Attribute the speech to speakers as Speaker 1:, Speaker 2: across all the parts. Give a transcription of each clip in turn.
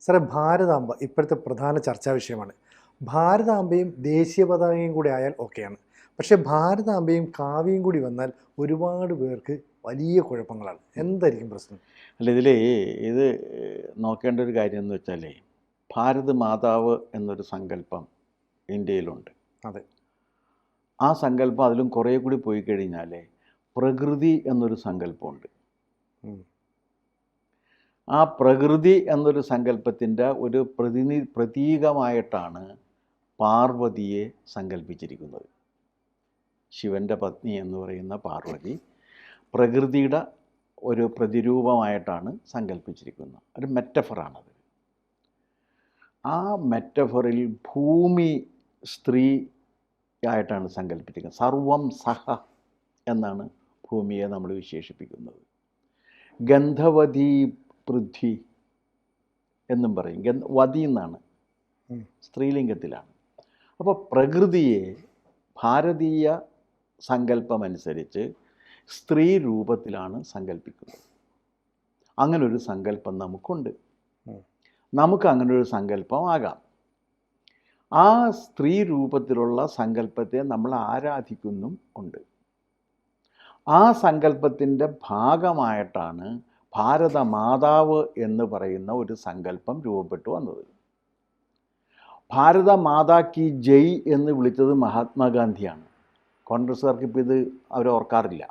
Speaker 1: സാറേ, ഭാരതാംബ ഇപ്പോഴത്തെ പ്രധാന ചർച്ചാ വിഷയമാണ്. ഭാരതാംബയും ദേശീയ പതാകയും കൂടി ആയാൽ ഓക്കെയാണ്. പക്ഷേ ഭാരതാംബയും കാവ്യയും കൂടി വന്നാൽ ഒരുപാട് പേർക്ക് വലിയ കുഴപ്പങ്ങളാണ്. എന്തായിരിക്കും പ്രശ്നം?
Speaker 2: അല്ല, ഇത് നോക്കേണ്ട ഒരു കാര്യം എന്ന് വെച്ചാൽ, ഭാരത് മാതാവ് എന്നൊരു സങ്കല്പം ഇന്ത്യയിലുണ്ട്.
Speaker 1: അതെ.
Speaker 2: ആ സങ്കല്പം അതിലും കുറേ കൂടി പോയി കഴിഞ്ഞാൽ പ്രകൃതി എന്നൊരു സങ്കല്പമുണ്ട്. ആ പ്രകൃതി എന്നൊരു സങ്കല്പത്തിൻ്റെ ഒരു പ്രതീകമായിട്ടാണ് പാർവതിയെ സങ്കല്പിച്ചിരിക്കുന്നത്. ശിവൻ്റെ പത്നി എന്ന് പറയുന്ന പാർവതി പ്രകൃതിയുടെ ഒരു പ്രതിരൂപമായിട്ടാണ് സങ്കല്പിച്ചിരിക്കുന്നത്. ഒരു മെറ്റഫറാണത്. ആ മെറ്റഫറിൽ ഭൂമി സ്ത്രീ ആയിട്ടാണ് സങ്കല്പിച്ചിരിക്കുന്നത്. സർവം സഹ എന്നാണ് ഭൂമിയെ നമ്മൾ വിശേഷിപ്പിക്കുന്നത്. ഗന്ധവതി പൃഥ്വി എന്നും പറയും. വതി എന്നാണ്, സ്ത്രീലിംഗത്തിലാണ്. അപ്പോൾ പ്രകൃതിയെ ഭാരതീയ സങ്കല്പമനുസരിച്ച് സ്ത്രീ രൂപത്തിലാണ് സങ്കല്പിക്കുന്നത്. അങ്ങനൊരു സങ്കല്പം നമുക്കുണ്ട്. നമുക്ക് അങ്ങനൊരു സങ്കല്പം ആകാം. ആ സ്ത്രീ രൂപത്തിലുള്ള സങ്കല്പത്തെ നമ്മൾ ആരാധിക്കുന്നും ഉണ്ട്. ആ സങ്കല്പത്തിൻ്റെ ഭാഗമായിട്ടാണ് ഭാരത മാതാവ് എന്ന് പറയുന്ന ഒരു സങ്കല്പം രൂപപ്പെട്ടു വന്നത്. ഭാരത മാതാ കി ജയ് എന്ന് വിളിച്ചത് മഹാത്മാഗാന്ധിയാണ്. കോൺഗ്രസ്സുകാർക്ക് ഇപ്പോൾ ഇത് അവർ ഓർക്കാറില്ല.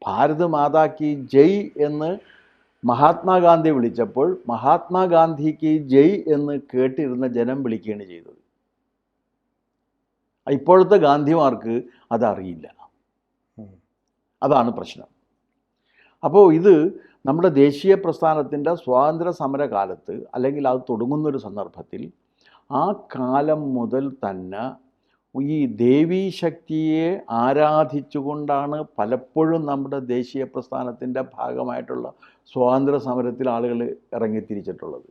Speaker 2: ഭാരത് മാതാ കി ജയ് എന്ന് മഹാത്മാഗാന്ധി വിളിച്ചപ്പോൾ മഹാത്മാഗാന്ധിക്ക് ജയ് എന്ന് കേട്ടിരുന്ന ജനം വിളിക്കുകയാണ് ചെയ്തത്. ഇപ്പോഴത്തെ ഗാന്ധിമാർക്ക് അതറിയില്ല. അതാണ് പ്രശ്നം. അപ്പോൾ ഇത് നമ്മുടെ ദേശീയ പ്രസ്ഥാനത്തിൻ്റെ സ്വാതന്ത്ര്യ സമര കാലത്ത്, അല്ലെങ്കിൽ അത് തുടങ്ങുന്നൊരു സന്ദർഭത്തിൽ, ആ കാലം മുതൽ തന്നെ ഈ ദേവീശക്തിയെ ആരാധിച്ചുകൊണ്ടാണ് പലപ്പോഴും നമ്മുടെ ദേശീയ പ്രസ്ഥാനത്തിൻ്റെ ഭാഗമായിട്ടുള്ള സ്വാതന്ത്ര്യ സമരത്തിൽ ആളുകൾ ഇറങ്ങിത്തിരിച്ചിട്ടുള്ളത്.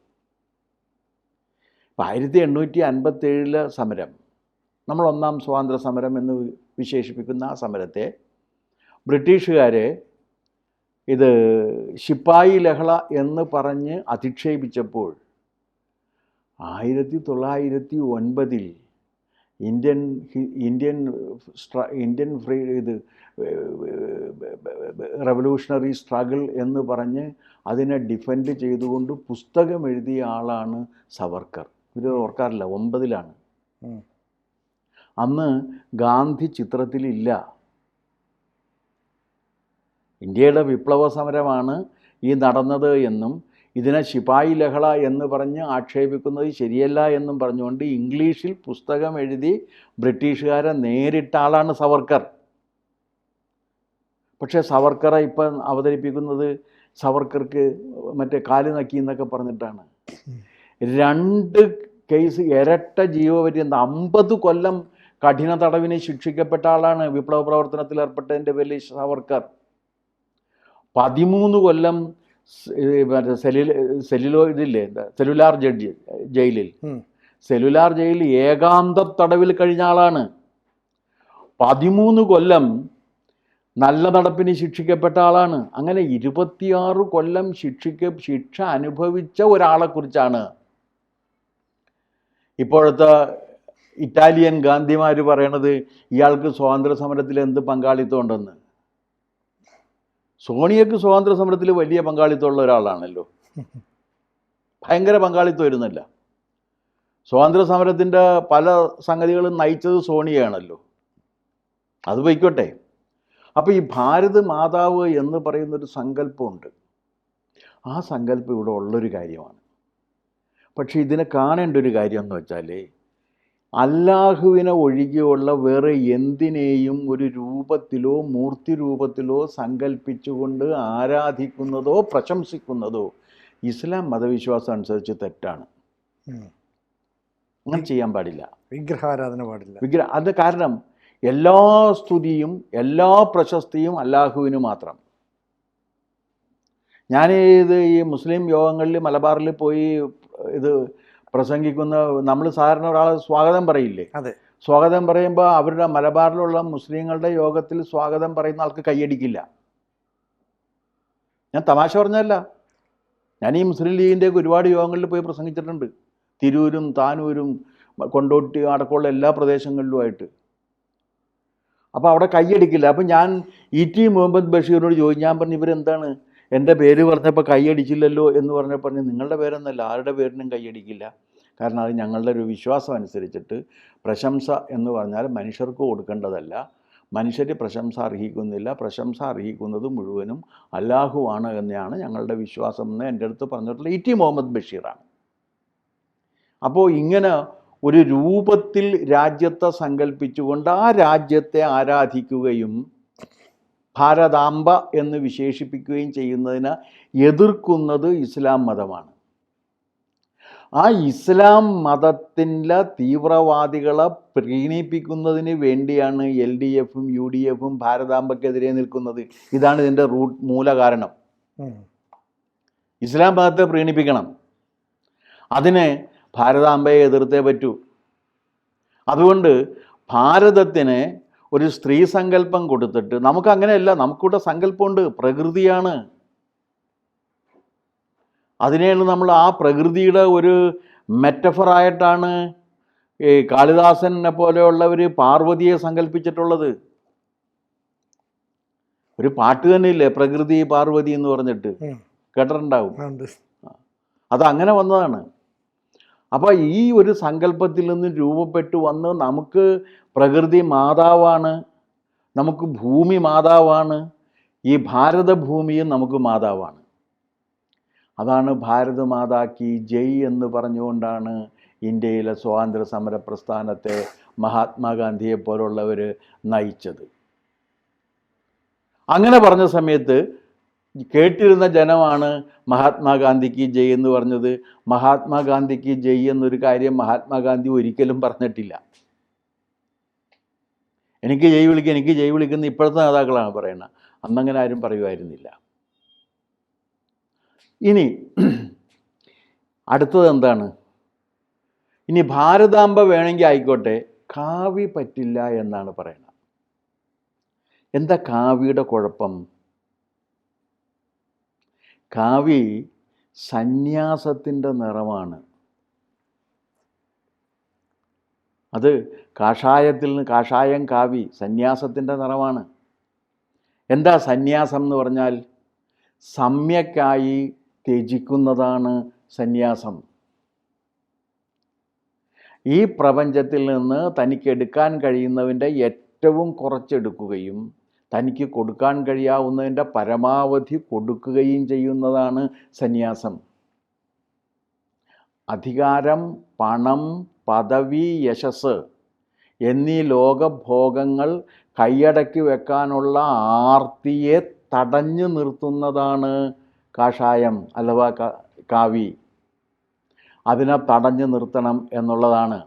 Speaker 2: ഇപ്പം 1857 സമരം, നമ്മൾ ഒന്നാം സ്വാതന്ത്ര്യ സമരം എന്ന് വിശേഷിപ്പിക്കുന്ന ആ സമരത്തെ ബ്രിട്ടീഷുകാർ ഇത് ശിപ്പായി ലഹള എന്ന് പറഞ്ഞ് അധിക്ഷേപിച്ചപ്പോൾ 1909 ഇന്ത്യൻ റവല്യൂഷണറി സ്ട്രഗിൾ എന്ന് പറഞ്ഞ് അതിനെ ഡിഫെൻഡ് ചെയ്തുകൊണ്ട് പുസ്തകം എഴുതിയ ആളാണ് സവർക്കർ. ഇത് ഓർക്കാറില്ല, 9ലാണ്. അന്ന് ഗാന്ധി ചിത്രത്തിലില്ല. ഇന്ത്യയുടെ വിപ്ലവ സമരമാണ് ഈ നടന്നത് എന്നും ഇതിനെ ശിപായി ലഹള എന്ന് പറഞ്ഞ് ആക്ഷേപിക്കുന്നത് ശരിയല്ല എന്നും പറഞ്ഞുകൊണ്ട് ഇംഗ്ലീഷിൽ പുസ്തകം എഴുതി ബ്രിട്ടീഷുകാരെ നേരിട്ട ആളാണ് സവർക്കർ. പക്ഷേ സവർക്കറെ ഇപ്പം അവതരിപ്പിക്കുന്നത് സവർക്കർക്ക് മറ്റേ കാല് നക്കി എന്നൊക്കെ പറഞ്ഞിട്ടാണ്. 2 കേസ് ഇരട്ട ജീവപര്യന്തം 50 കൊല്ലം കഠിന തടവിന് ശിക്ഷിക്കപ്പെട്ട ആളാണ് വിപ്ലവ പ്രവർത്തനത്തിൽ ഏർപ്പെട്ടതിൻ്റെ പേരിൽ സവർക്കർ. 13 കൊല്ലം സെല്ലുലാർ ജയിലിൽ ഏകാന്ത തടവിൽ കഴിഞ്ഞ ആളാണ്. 13 കൊല്ലം നല്ല നടപ്പിന് ശിക്ഷിക്കപ്പെട്ട ആളാണ്. അങ്ങനെ 26 കൊല്ലം ശിക്ഷ അനുഭവിച്ച ഒരാളെക്കുറിച്ചാണ് ഇപ്പോഴത്തെ ഇറ്റാലിയൻ ഗാന്ധിമാർ പറയണത് ഇയാൾക്ക് സ്വാതന്ത്ര്യ സമരത്തിൽ എന്ത് പങ്കാളിത്തം ഉണ്ടെന്ന്. സോണിയക്ക് സ്വാതന്ത്ര്യ സമരത്തിൽ വലിയ പങ്കാളിത്തമുള്ള ഒരാളാണല്ലോ. ഭയങ്കര പങ്കാളിത്തം വരുന്നില്ല. സ്വാതന്ത്ര്യ സമരത്തിൻ്റെ പല സംഗതികളും നയിച്ചത് സോണിയയാണല്ലോ. അത് പോയിക്കോട്ടെ. അപ്പോൾ ഈ ഭാരത് മാതാവ് എന്ന് പറയുന്നൊരു സങ്കല്പമുണ്ട്. ആ സങ്കല്പം ഇവിടെ ഉള്ളൊരു കാര്യമാണ്. പക്ഷേ ഇതിനെ കാണേണ്ട ഒരു കാര്യം എന്ന് വെച്ചാൽ, അല്ലാഹുവിനെ ഒഴികെയുള്ള വേറെ എന്തിനേയും ഒരു രൂപത്തിലോ മൂർത്തി രൂപത്തിലോ സങ്കല്പിച്ചുകൊണ്ട് ആരാധിക്കുന്നതോ പ്രശംസിക്കുന്നതോ ഇസ്ലാം മതവിശ്വാസം അനുസരിച്ച് തെറ്റാണ്. അങ്ങനെ ചെയ്യാൻ പാടില്ല.
Speaker 1: വിഗ്രഹാരാധന പാടില്ല.
Speaker 2: അത് കാരണം എല്ലാ സ്തുതിയും എല്ലാ പ്രശസ്തിയും അല്ലാഹുവിന് മാത്രം. ഞാനിത് ഈ മുസ്ലിം യോഗങ്ങളിൽ മലബാറിൽ പോയി ഇത് പ്രസംഗിക്കുന്ന, നമ്മൾ സാധാരണ ഒരാളെ സ്വാഗതം പറയില്ലേ?
Speaker 1: അതെ.
Speaker 2: സ്വാഗതം പറയുമ്പോൾ അവരുടെ മലബാറിലുള്ള മുസ്ലിങ്ങളുടെ യോഗത്തിൽ സ്വാഗതം പറയുന്ന ആൾക്ക് കൈയടിക്കില്ല. ഞാൻ തമാശ പറഞ്ഞല്ല, ഞാൻ ഈ മുസ്ലിം ലീഗിൻ്റെയൊക്കെ ഒരുപാട് യോഗങ്ങളിൽ പോയി പ്രസംഗിച്ചിട്ടുണ്ട്. തിരൂരും താനൂരും കൊണ്ടോട്ടി അടക്കമുള്ള എല്ലാ പ്രദേശങ്ങളിലുമായിട്ട്. അപ്പോൾ അവിടെ കൈയടിക്കില്ല. അപ്പം ഞാൻ ET മുഹമ്മദ് ബഷീറിനോട് ചോദിച്ചു, ഞാൻ പറഞ്ഞു ഇവരെന്താണ് എൻ്റെ പേര് പറഞ്ഞപ്പോൾ കൈയടിച്ചില്ലല്ലോ എന്ന് പറഞ്ഞപ്പോൾ പറഞ്ഞു നിങ്ങളുടെ പേരെന്നല്ല, ആരുടെ പേരിനും കൈയടിക്കില്ല. കാരണം അത് ഞങ്ങളുടെ ഒരു വിശ്വാസം അനുസരിച്ചിട്ട് പ്രശംസ എന്ന് പറഞ്ഞാൽ മനുഷ്യർക്ക് കൊടുക്കേണ്ടതല്ല, മനുഷ്യർ പ്രശംസ അർഹിക്കുന്നില്ല, പ്രശംസ അർഹിക്കുന്നത് മുഴുവനും അല്ലാഹുവാണ് എന്നാണ് ഞങ്ങളുടെ വിശ്വാസം എന്ന് എൻ്റെ അടുത്ത് പറഞ്ഞിട്ടുള്ള ET മുഹമ്മദ് ബഷീറാണ്. അപ്പോൾ ഇങ്ങനെ ഒരു രൂപത്തിൽ രാജ്യത്തെ സങ്കല്പിച്ചുകൊണ്ട് ആ രാജ്യത്തെ ആരാധിക്കുകയും ഭാരതാംബ എന്ന് വിശേഷിപ്പിക്കുകയും ചെയ്യുന്നതിനെ എതിർക്കുന്നത് ഇസ്ലാം മതമാണ്. ആ ഇസ്ലാം മതത്തിൻ്റെ തീവ്രവാദികളെ പ്രീണിപ്പിക്കുന്നതിന് വേണ്ടിയാണ് LDFും UDFും ഭാരതാംബക്കെതിരെ നിൽക്കുന്നത്. ഇതാണ് ഇതിൻ്റെ മൂല കാരണം. ഇസ്ലാം മതത്തെ പ്രീണിപ്പിക്കണം, അതിന് ഭാരതാംബയെ എതിർത്തേ പറ്റൂ. അതുകൊണ്ട് ഭാരതത്തിന് ഒരു സ്ത്രീ സങ്കല്പം കൊടുത്തിട്ട്, നമുക്കങ്ങനെയല്ല, നമുക്കിവിടെ സങ്കല്പമുണ്ട്, പ്രകൃതിയാണ്. അതിനെയാണ് നമ്മൾ ആ പ്രകൃതിയുടെ ഒരു മെറ്റഫറായിട്ടാണ് ഈ കാളിദാസനെ പോലെയുള്ളവർ പാർവതിയെ സങ്കല്പിച്ചിട്ടുള്ളത്. ഒരു പാട്ട് തന്നെ ഇല്ലേ, പ്രകൃതി പാർവതി എന്ന് പറഞ്ഞിട്ട്, കേട്ടിട്ടുണ്ടാവും. അതങ്ങനെ വന്നതാണ്. അപ്പോൾ ഈ ഒരു സങ്കല്പത്തിൽ നിന്ന് രൂപപ്പെട്ടു വന്ന് നമുക്ക് പ്രകൃതി മാതാവാണ്, നമുക്ക് ഭൂമി മാതാവാണ്, ഈ ഭാരതഭൂമിയും നമുക്ക് മാതാവാണ്. അതാണ് ഭാരത മാതാ കി ജയ് എന്ന് പറഞ്ഞുകൊണ്ടാണ് ഇന്ത്യയിലെ സ്വാതന്ത്ര്യ സമര പ്രസ്ഥാനത്തെ മഹാത്മാഗാന്ധിയെ പോലുള്ളവർ നയിച്ചത്. അങ്ങനെ പറഞ്ഞ സമയത്ത് കേട്ടിരുന്ന ജനമാണ് മഹാത്മാഗാന്ധിക്ക് ജയ് എന്ന് പറഞ്ഞത്. മഹാത്മാഗാന്ധിക്ക് ജയ് എന്നൊരു കാര്യം മഹാത്മാഗാന്ധി ഒരിക്കലും പറഞ്ഞിട്ടില്ല. എനിക്ക് ജയ് വിളിക്കുക, എനിക്ക് ജയ് വിളിക്കുന്ന ഇപ്പോഴത്തെ നേതാക്കളാണ് പറയുന്നത്. അന്നങ്ങനെ ആരും പറയുമായിരുന്നില്ല. ഇനി അടുത്തത് എന്താണ്? ഇനി ഭാരതാംബ വേണമെങ്കിൽ ആയിക്കോട്ടെ, കാവി പറ്റില്ല എന്നാണ് പറയുന്നത്. എന്താ കാവിയുടെ കുഴപ്പം? കാവി സന്യാസത്തിൻ്റെ നിറമാണ്. അത് കാഷായത്തിൽ നിന്ന് കാഷായം കാവി സന്യാസത്തിൻ്റെ നിറമാണ്. എന്താ സന്യാസം എന്ന് പറഞ്ഞാൽ? സമ്യക്കായി ത്യജിക്കുന്നതാണ് സന്യാസം. ഈ പ്രപഞ്ചത്തിൽ നിന്ന് തനിക്ക് എടുക്കാൻ കഴിയുന്നതിൻ്റെ ഏറ്റവും കുറച്ചെടുക്കുകയും തനിക്ക് കൊടുക്കാൻ കഴിയാവുന്നതിൻ്റെ പരമാവധി കൊടുക്കുകയും ചെയ്യുന്നതാണ് സന്യാസം. അധികാരം, പണം, പദവി, യശസ് എന്നീ ലോകഭോഗങ്ങൾ കൈയടക്കി വെക്കാനുള്ള ആർത്തിയെ തടഞ്ഞു നിർത്തുന്നതാണ് കാഷായം അഥവാ കാവി. അതിനെ തടഞ്ഞു നിർത്തണം എന്നുള്ളതാണ്.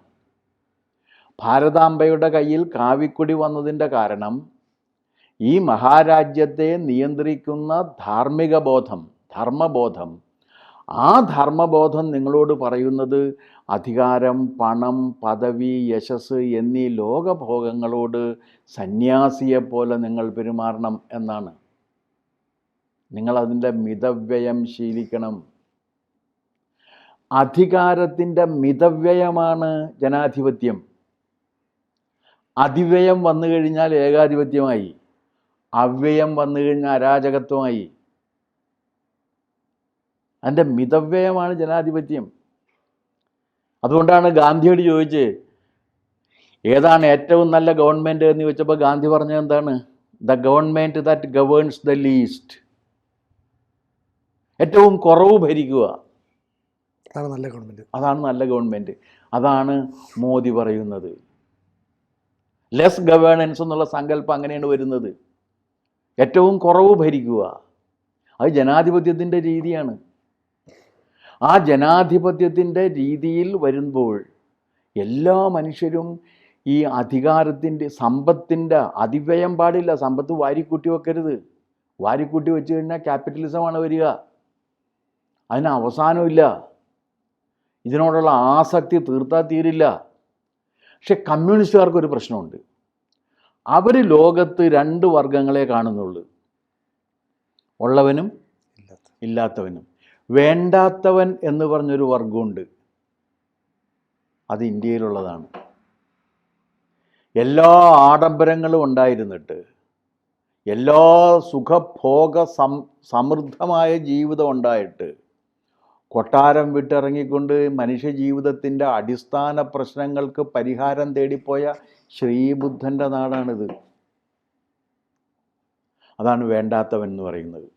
Speaker 2: ഭാരതാംബയുടെ കയ്യിൽ കാവിക്കൊടി വന്നതിൻ്റെ കാരണം ഈ മഹാരാജ്യത്തെ നിയന്ത്രിക്കുന്ന ധാർമ്മിക ബോധം, ധർമ്മബോധം, ആ ധർമ്മബോധം നിങ്ങളോട് പറയുന്നത് അധികാരം, പണം, പദവി, യശസ് എന്നീ ലോകഭോഗങ്ങളോട് സന്യാസിയെപ്പോലെ നിങ്ങൾ പെരുമാറണം എന്നാണ്. നിങ്ങളതിൻ്റെ മിതവ്യയം ശീലിക്കണം. അധികാരത്തിൻ്റെ മിതവ്യയമാണ് ജനാധിപത്യം. അതിവ്യയം വന്നു കഴിഞ്ഞാൽ ഏകാധിപത്യമായി, അവ്യയം വന്നു കഴിഞ്ഞാൽ അരാജകത്വമായി. അതിൻ്റെ മിതവ്യയമാണ് ജനാധിപത്യം. അതുകൊണ്ടാണ് ഗാന്ധിയോട് ചോദിച്ച് ഏതാണ് ഏറ്റവും നല്ല ഗവൺമെൻറ് എന്ന് ചോദിച്ചപ്പോൾ ഗാന്ധി പറഞ്ഞത് എന്താണ്? The government that governs the least. ഏറ്റവും കുറവ് ഭരിക്കുക,
Speaker 1: അതാണ് നല്ല ഗവൺമെൻറ്.
Speaker 2: അതാണ് നല്ല ഗവൺമെൻറ്. അതാണ് മോദി പറയുന്നത്. ലെസ് ഗവേണൻസ് എന്നുള്ള സങ്കല്പം അങ്ങനെയാണ് വരുന്നത്. ഏറ്റവും കുറവ് ഭരിക്കുക, അത് ജനാധിപത്യത്തിൻ്റെ രീതിയാണ്. ആ ജനാധിപത്യത്തിൻ്റെ രീതിയിൽ വരുമ്പോൾ എല്ലാ മനുഷ്യരും ഈ അധികാരത്തിൻ്റെ, സമ്പത്തിൻ്റെ അതിവ്യയം പാടില്ല. സമ്പത്ത് വാരിക്കൂട്ടി വെക്കരുത്. വാരിക്കൂട്ടി വെച്ച് കഴിഞ്ഞാൽ ക്യാപിറ്റലിസമാണ് വരിക. അതിന് അവസാനമില്ല. ഇതിനോടുള്ള ആസക്തി തീർത്താൽ തീരില്ല. പക്ഷെ കമ്മ്യൂണിസ്റ്റുകാർക്കൊരു പ്രശ്നമുണ്ട്. അവർ ലോകത്ത് രണ്ട് വർഗങ്ങളെ കാണുന്നുള്ളൂ, ഉള്ളവനും ഇല്ലാത്തവനും. വേണ്ടാത്തവൻ എന്ന് പറഞ്ഞൊരു വർഗമുണ്ട്. അത് ഇന്ത്യയിലുള്ളതാണ്. എല്ലാ ആഡംബരങ്ങളും ഉണ്ടായിരുന്നിട്ട്, എല്ലാ സുഖഭോഗ സമൃദ്ധമായ ജീവിതം ഉണ്ടായിട്ട്, കൊട്ടാരം വിട്ടിറങ്ങിക്കൊണ്ട് മനുഷ്യ ജീവിതത്തിൻ്റെ അടിസ്ഥാന പ്രശ്നങ്ങൾക്ക് പരിഹാരം തേടിപ്പോയ ശ്രീബുദ്ധൻ്റെ നാടാണിത്. അതാണ് വേണ്ടാത്തവൻ എന്ന് പറയുന്നത്.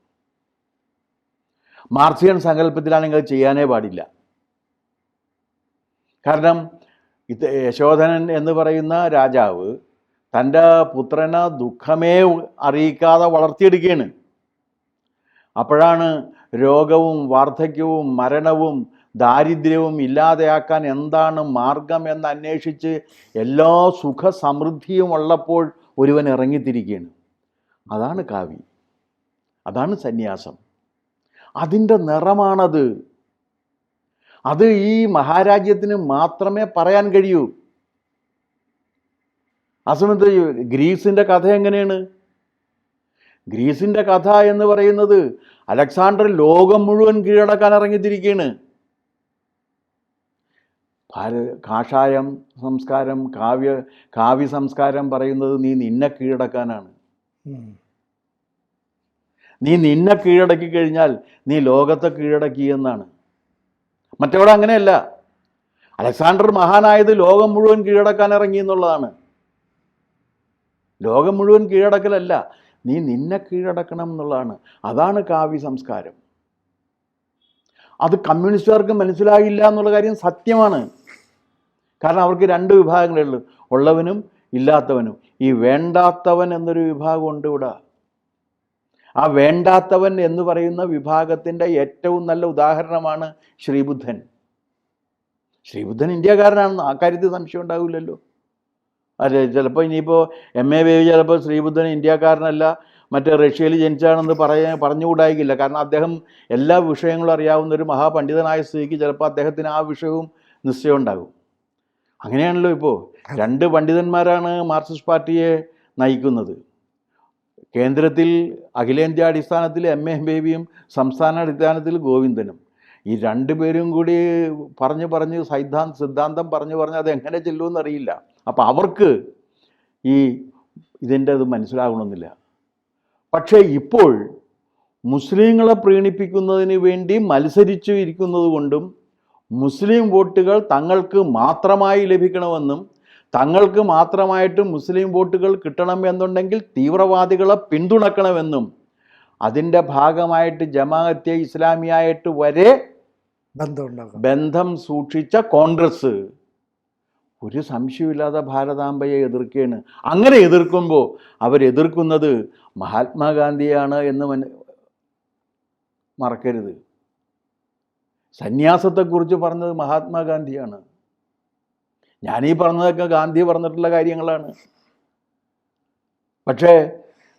Speaker 2: മാർക്സിയൻ സങ്കല്പത്തിലാണെങ്കിൽ ചെയ്യാനേ പാടില്ല. കാരണം യശോധനൻ എന്ന് പറയുന്ന രാജാവ് തൻ്റെ പുത്രനെ ദുഃഖമേ അറിയിക്കാതെ വളർത്തിയെടുക്കുകയാണ്. അപ്പോഴാണ് രോഗവും വാർദ്ധക്യവും മരണവും ദാരിദ്ര്യവും ഇല്ലാതെയാക്കാൻ എന്താണ് മാർഗം എന്ന് അന്വേഷിച്ച് എല്ലാ സുഖ സമൃദ്ധിയും ഉള്ളപ്പോൾ ഒരുവൻ ഇറങ്ങിത്തിരിക്കുകയാണ്. അതാണ് കാവി, അതാണ് സന്യാസം. അതിൻ്റെ നിറമാണത്. അത് ഈ മഹാരാജ്യത്തിന് മാത്രമേ പറയാൻ കഴിയൂ. ആ സമയത്ത് ഗ്രീസിൻ്റെ കഥ എങ്ങനെയാണ്? ഗ്രീസിൻ്റെ കഥ എന്ന് പറയുന്നത് അലക്സാണ്ടർ ലോകം മുഴുവൻ കീഴടക്കാൻ ഇറങ്ങിത്തിരിക്കുകയാണ്. കാഷായം സംസ്കാരം, കാവ്യ സംസ്കാരം പറയുന്നത് നീ നിന്നെ കീഴടക്കാനാണ്. നീ നിന്നെ കീഴടക്കി കഴിഞ്ഞാൽ നീ ലോകത്തെ കീഴടക്കി എന്നാണ്. മറ്റവിടെ അങ്ങനെയല്ല. അലക്സാണ്ടർ മഹാനായത് ലോകം മുഴുവൻ കീഴടക്കാൻ ഇറങ്ങി എന്നുള്ളതാണ്. ലോകം മുഴുവൻ കീഴടക്കലല്ല, നീ നിന്നെ കീഴടക്കണം എന്നുള്ളതാണ്. അതാണ് കാവ്യ സംസ്കാരം. അത് കമ്മ്യൂണിസ്റ്റുകാർക്ക് മനസ്സിലാകില്ല എന്നുള്ള കാര്യം സത്യമാണ്. കാരണം അവർക്ക് രണ്ട് വിഭാഗങ്ങളുള്ളൂ, ഉള്ളവനും ഇല്ലാത്തവനും. ഈ വേണ്ടാത്തവൻ എന്നൊരു വിഭാഗമുണ്ട് ഇവിടെ. ആ വേണ്ടാത്തവൻ എന്ന് പറയുന്ന വിഭാഗത്തിൻ്റെ ഏറ്റവും നല്ല ഉദാഹരണമാണ് ശ്രീബുദ്ധൻ. ശ്രീബുദ്ധൻ ഇന്ത്യക്കാരനാണെന്ന് ആ കാര്യത്തിൽ സംശയം ഉണ്ടാവില്ലല്ലോ. അല്ലെ, ചിലപ്പോൾ ഇനിയിപ്പോൾ MA ബേബി ചിലപ്പോൾ ശ്രീബുദ്ധൻ ഇന്ത്യക്കാരനല്ല, മറ്റേ റഷ്യയിൽ ജനിച്ചാണെന്ന് പറഞ്ഞുകൂടായില്ല. കാരണം അദ്ദേഹം എല്ലാ വിഷയങ്ങളും അറിയാവുന്ന ഒരു മഹാപണ്ഡിതനായ സ്ഥിതിക്ക് ചിലപ്പോൾ അദ്ദേഹത്തിന് ആ വിഷയവും നിശ്ചയം ഉണ്ടാകും. അങ്ങനെയാണല്ലോ ഇപ്പോൾ രണ്ട് പണ്ഡിതന്മാരാണ് മാർക്സിസ്റ്റ് പാർട്ടിയെ നയിക്കുന്നത്. കേന്ദ്രത്തിൽ അഖിലേന്ത്യാ അടിസ്ഥാനത്തിൽ MA ബേബിയും സംസ്ഥാന അടിസ്ഥാനത്തിൽ ഗോവിന്ദനും. ഈ രണ്ടുപേരും കൂടി പറഞ്ഞ് സിദ്ധാന്തം പറഞ്ഞ് അതെങ്ങനെ ചെല്ലുമെന്ന് അറിയില്ല. അപ്പം അവർക്ക് ഇതിൻ്റെ അത് മനസ്സിലാകണമെന്നില്ല. പക്ഷേ ഇപ്പോൾ മുസ്ലിങ്ങളെ പ്രീണിപ്പിക്കുന്നതിന് വേണ്ടി മത്സരിച്ചു ഇരിക്കുന്നത് കൊണ്ടും മുസ്ലിം വോട്ടുകൾ തങ്ങൾക്ക് മാത്രമായി ലഭിക്കണമെന്നും തങ്ങൾക്ക് മാത്രമായിട്ട് മുസ്ലിം വോട്ടുകൾ കിട്ടണമെന്നുണ്ടെങ്കിൽ തീവ്രവാദികളെ പിന്തുണക്കണമെന്നും അതിൻ്റെ ഭാഗമായിട്ട് ജമാഅത്തെ ഇസ്ലാമിയായിട്ട് വരെ ബന്ധം സൂക്ഷിച്ച കോൺഗ്രസ് ഒരു സംശയമില്ലാതെ ഭാരതാംബയെ എതിർക്കുകയാണ്. അങ്ങനെ എതിർക്കുമ്പോൾ അവരെതിർക്കുന്നത് മഹാത്മാഗാന്ധിയാണ് എന്ന് മറക്കരുത്. സന്യാസത്തെക്കുറിച്ച് പറഞ്ഞത് മഹാത്മാഗാന്ധിയാണ്. ഞാനീ പറഞ്ഞതൊക്കെ ഗാന്ധി പറഞ്ഞിട്ടുള്ള കാര്യങ്ങളാണ്. പക്ഷേ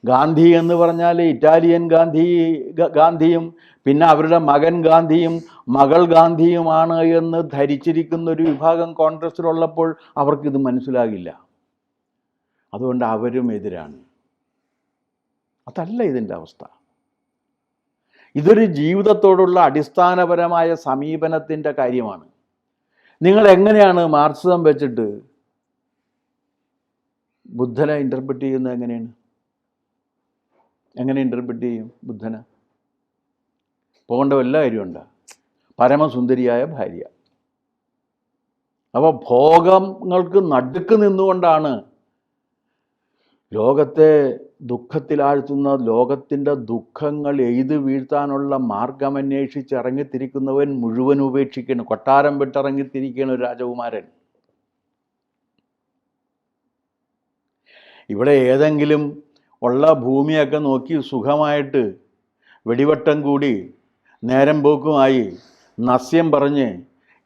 Speaker 2: ഗാന്ധി എന്ന് പറഞ്ഞാൽ ഇറ്റാലിയൻ ഗാന്ധിയും പിന്നെ അവരുടെ മകൻ ഗാന്ധിയും മകൾ ഗാന്ധിയുമാണ് എന്ന് ധരിച്ചിരിക്കുന്ന ഒരു വിഭാഗം കോൺഗ്രസ്സിലുള്ളപ്പോൾ അവർക്കിത് മനസ്സിലാകില്ല. അതുകൊണ്ട് അവരും എതിരാണ്. അതല്ല ഇതിൻ്റെ അവസ്ഥ. ഇതൊരു ജീവിതത്തോടുള്ള അടിസ്ഥാനപരമായ സമീപനത്തിൻ്റെ കാര്യമാണ്. നിങ്ങൾ എങ്ങനെയാണ് മാർക്സിസം വെച്ചിട്ട് ബുദ്ധനെ ഇൻ്റർപ്രറ്റ് ചെയ്യുന്നത്? എങ്ങനെ ഇൻ്റർപ്രറ്റ് ചെയ്യും ബുദ്ധനെ? പോകേണ്ട വല്ല കാര്യമുണ്ട്. പരമസുന്ദരിയായ ഭാര്യ. അപ്പോൾ ഭോഗങ്ങൾക്ക് നടുക്ക് നിന്നുകൊണ്ടാണ് ലോകത്തെ ദുഃഖത്തിലാഴ്ത്തുന്ന, ലോകത്തിൻ്റെ ദുഃഖങ്ങൾ എയ്ത് വീഴ്ത്താനുള്ള മാർഗമന്വേഷിച്ച് ഇറങ്ങിത്തിരിക്കുന്നവൻ മുഴുവൻ ഉപേക്ഷിക്കണം. കൊട്ടാരം വിട്ടിറങ്ങിത്തിരിക്കുകയാണ് ഒരു രാജകുമാരൻ. ഇവിടെ ഏതെങ്കിലും ഉള്ള ഭൂമിയൊക്കെ നോക്കി സുഖമായിട്ട് വെടിവട്ടം കൂടി നേരം പോക്കുമായി നസ്യം പറഞ്ഞ്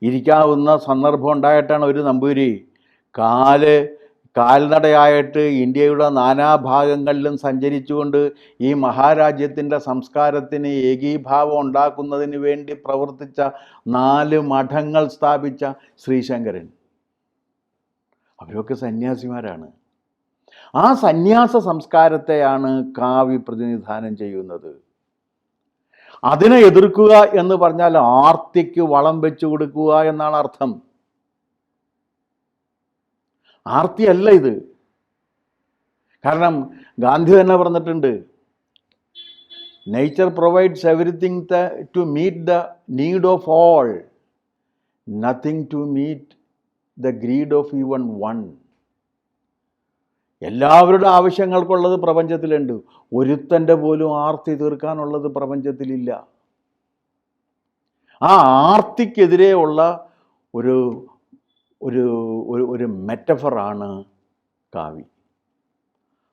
Speaker 2: ഇരിക്കാവുന്ന സന്ദർഭം ഉണ്ടായിട്ടാണ് ഒരു നമ്പൂരി കാൽനടയായിട്ട് ഇന്ത്യയുടെ നാനാഭാഗങ്ങളിലും സഞ്ചരിച്ചുകൊണ്ട് ഈ മഹാരാജ്യത്തിൻ്റെ സംസ്കാരത്തിന് ഏകീഭാവം ഉണ്ടാക്കുന്നതിന് വേണ്ടി പ്രവർത്തിച്ച 4 മഠങ്ങൾ സ്ഥാപിച്ച ശ്രീശങ്കരൻ. അവരൊക്കെ സന്യാസിമാരാണ്. ആ സന്യാസ സംസ്കാരത്തെയാണ് കാവി പ്രതിനിധാനം ചെയ്യുന്നത്. അതിനെ എതിർക്കുക എന്ന് പറഞ്ഞാൽ ആർത്തിക്ക് വളം വെച്ചു കൊടുക്കുക എന്നാണ് അർത്ഥം. ആർത്തിയല്ല ഇത്. കാരണം ഗാന്ധി തന്നെ പറഞ്ഞിട്ടുണ്ട്, nature provides everything to meet the need of all, nothing to meet the greed of even one. എല്ലാവരുടെ ആവശ്യങ്ങൾക്കുള്ളത് പ്രപഞ്ചത്തിലുണ്ട്, ഒരുത്തൻ്റെ പോലും ആർത്തി തീർക്കാനുള്ളത് പ്രപഞ്ചത്തിലില്ല. ആ ആർത്തിക്കെതിരെയുള്ള ഒരു ഒരു ഒരു മെറ്റഫറാണ് കാവ്യ.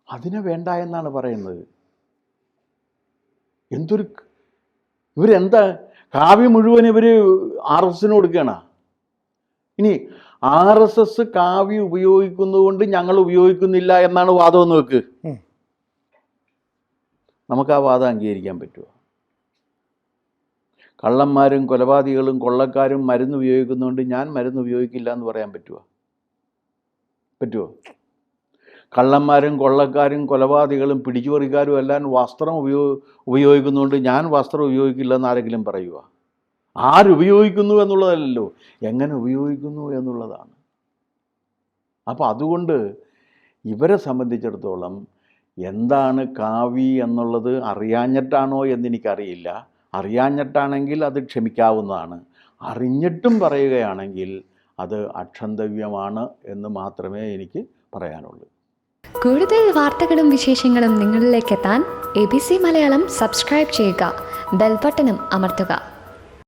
Speaker 2: അതിനെ വേണ്ട എന്നാണ് പറയുന്നത്. എന്തൊരു ഇവരെന്താ കാവ്യ മുഴുവൻ ഇവർ RSSന് കൊടുക്കുകയാണ്. ഇനി RSS കാവ്യ ഉപയോഗിക്കുന്നതുകൊണ്ട് ഞങ്ങൾ ഉപയോഗിക്കുന്നില്ല എന്നാണ് വാദം എന്ന് വെക്ക്. നമുക്ക് ആ വാദം അംഗീകരിക്കാൻ പറ്റുമോ? കള്ളന്മാരും കൊലപാതകികളും കൊള്ളക്കാരും മരുന്ന് ഉപയോഗിക്കുന്നതുകൊണ്ട് ഞാൻ മരുന്ന് ഉപയോഗിക്കില്ല എന്ന് പറയാൻ പറ്റുമോ? കള്ളന്മാരും കൊള്ളക്കാരും കൊലപാതകികളും പിടിച്ചുപറിക്കാരും എല്ലാം വസ്ത്രം ഉപയോഗിക്കുന്നതുകൊണ്ട് ഞാൻ വസ്ത്രം ഉപയോഗിക്കില്ല എന്ന് ആരെങ്കിലും പറയുക? ആരുപയോഗിക്കുന്നു എന്നുള്ളതല്ലല്ലോ, എങ്ങനെ ഉപയോഗിക്കുന്നു എന്നുള്ളതാണ്. അപ്പോൾ അതുകൊണ്ട് ഇവരെ സംബന്ധിച്ചിടത്തോളം എന്താണ് കാവ്യ എന്നുള്ളത് അറിയാഞ്ഞിട്ടാണോ എന്നെനിക്കറിയില്ല. അറിയാഞ്ഞിട്ടാണെങ്കിൽ അത് ക്ഷമിക്കാവുന്നതാണ്. അറിഞ്ഞിട്ടും പറയുകയാണെങ്കിൽ അത് അക്ഷന്തവ്യമാണ് എന്ന് മാത്രമേ എനിക്ക് പറയാനുള്ളൂ.
Speaker 3: കൂടുതൽ വാർത്തകളും വിശേഷങ്ങളും നിങ്ങളിലേക്ക് എത്താൻ ABC മലയാളം സബ്സ്ക്രൈബ് ചെയ്യുക, ബെൽ ബട്ടണും അമർത്തുക.